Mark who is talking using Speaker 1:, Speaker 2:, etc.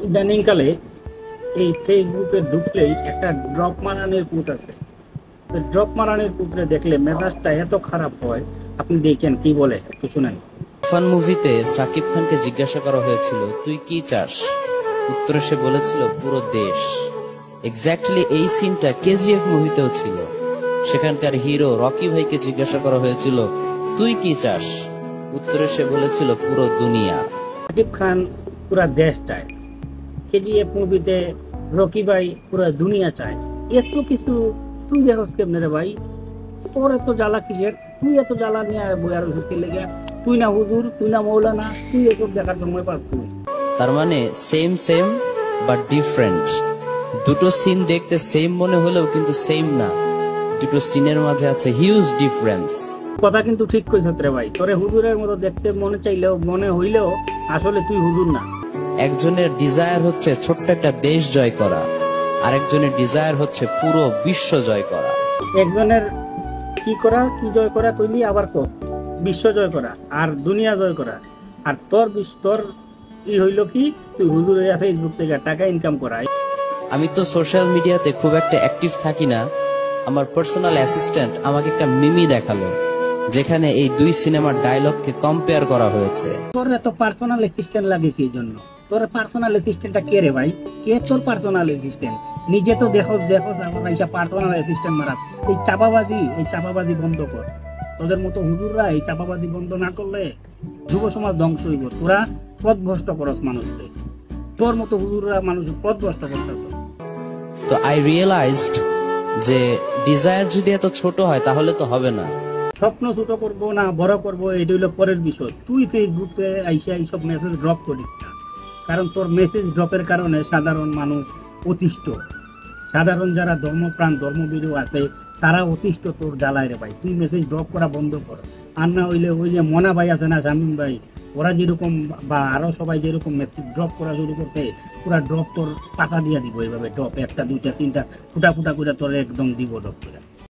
Speaker 1: ইদানিংকালে এই ফেসবুকে ঢুকলেই একটা ড্রপ মারানের পুত আছে। তো ড্রপ মারানের পুত্রে দেখলে মেজাজটা এত খারাপ হয়, আপনি দেখেন কি বলে, একটু শুনেন।
Speaker 2: তুফান মুভিতে সাকিব খানকে জিজ্ঞাসা করা হয়েছিল তুই কি চাস, উত্তরে সে বলেছিল পুরো দেশ। এক্স্যাক্টলি এই সিনটা কেজিএফ মুভিতেও ছিল। সেখানকার হিরো রকি ভাইকে জিজ্ঞাসা করা হয়েছিল তুই কি চাস, উত্তরে সে বলেছিল পুরো দুনিয়া।
Speaker 1: সাকিব খান পুরা দেশ চায়, কেজিএফ মুভিতে রকি ভাই পুরা দুনিয়া চায়। এত কিছু তুই দেখস কেমনে রে ভাই? তোর এত জ্বালা কিসের? তুই এত জ্বালা নিয়ে বইয়ার লেগে? তুই না হুজুর, তুই না মৌলানা, তুই এসব দেখার সময় পাস তুই?
Speaker 2: তার মানে সেম সেম বাট ডিফারেন্ট। দুটো সিন দেখতে সেম মনে হলেও কিন্তু সেম না, দুটো সিনের মাঝে আছে হিউজ ডিফারেন্স।
Speaker 1: কথা কিন্তু ঠিক কইছ রে ভাই। তোরে হুজুরের মতো দেখতে মনে চাইলেও, মনে হইলেও আসলে তুই হুজুর না।
Speaker 2: একজনের ডিজায়ার হচ্ছে ছোট্ট একটা দেশ জয় করা, আরেকজনের ডিজায়ার হচ্ছে পুরো বিশ্ব জয় করা।
Speaker 1: একজনের কি করা, কি জয় করা কইলি আবার কর, বিশ্ব জয় করা আর দুনিয়া জয় করা। আর তোর তোর ই হইল কি, তুই হুজুর হইয়া ফেসবুক থেকে টাকা ইনকাম করা।
Speaker 2: আমি তো সোশ্যাল মিডিয়াতে খুব একটা অ্যাক্টিভ থাকি না। আমার পার্সোনাল অ্যাসিস্ট্যান্ট আমাকে একটা মিমি দেখালো, যেখানে এই দুই সিনেমার ডায়লগকে কম্পেয়ার করা হয়েছে।
Speaker 1: তোর এত পার্সোনাল অ্যাসিস্ট্যান্ট লাগে কি জন্য? তোর পার্সোনাল অ্যাসিস্ট্যান্টটা কে রে ভাই? কে তোর পার্সোনাল অ্যাসিস্ট্যান্ট? নিজে তো দেখোস আমার এইসব পার্সোনাল অ্যাসিস্ট্যান্ট মারা। এই চাপাবাজি বন্ধ কর। তোদের মতো হুজুররা এই চাপাবাজি বন্ধ না করলে যুব সমাজ ধ্বংস হইব। তোরা পথভ্রষ্ট করস মানুষকে, তোর মতো হুজুররা মানুষ পথভ্রষ্ট করতে।
Speaker 2: তো আই রিয়েলাইজড যে ডিজায়ার যদি এত ছোট হয় তাহলে তো হবে না।
Speaker 1: স্বপ্ন ছোট করবো না বড় করবো এটা হলো পরের বিষয়। তুই ফেসবুকে আইসা এইসব মেসেজ ড্রপ করিস না, কারণ তোর মেসেজ ড্রপের কারণে সাধারণ মানুষ অতিষ্ঠ। সাধারণ যারা ধর্মপ্রাণ ধর্মবিরু আছে তারা অতিষ্ঠ তোর জ্বালায় রে ভাই। তুই মেসেজ ড্রপ করা বন্ধ কর। আর না হইলে ওই যে মনা ভাই আছে না, শামীম ভাই, ওরা যেরকম বা আরো সবাই যেরকম মেসেজ ড্রপ করা শুরু করছে, পুরা ড্রপ তোর টাকা দিয়ে দিব। এইভাবে ড্রপ একটা দুইটা তিনটা ফুটা ফুটা করে তোর একদম দিব ড্রপ করে।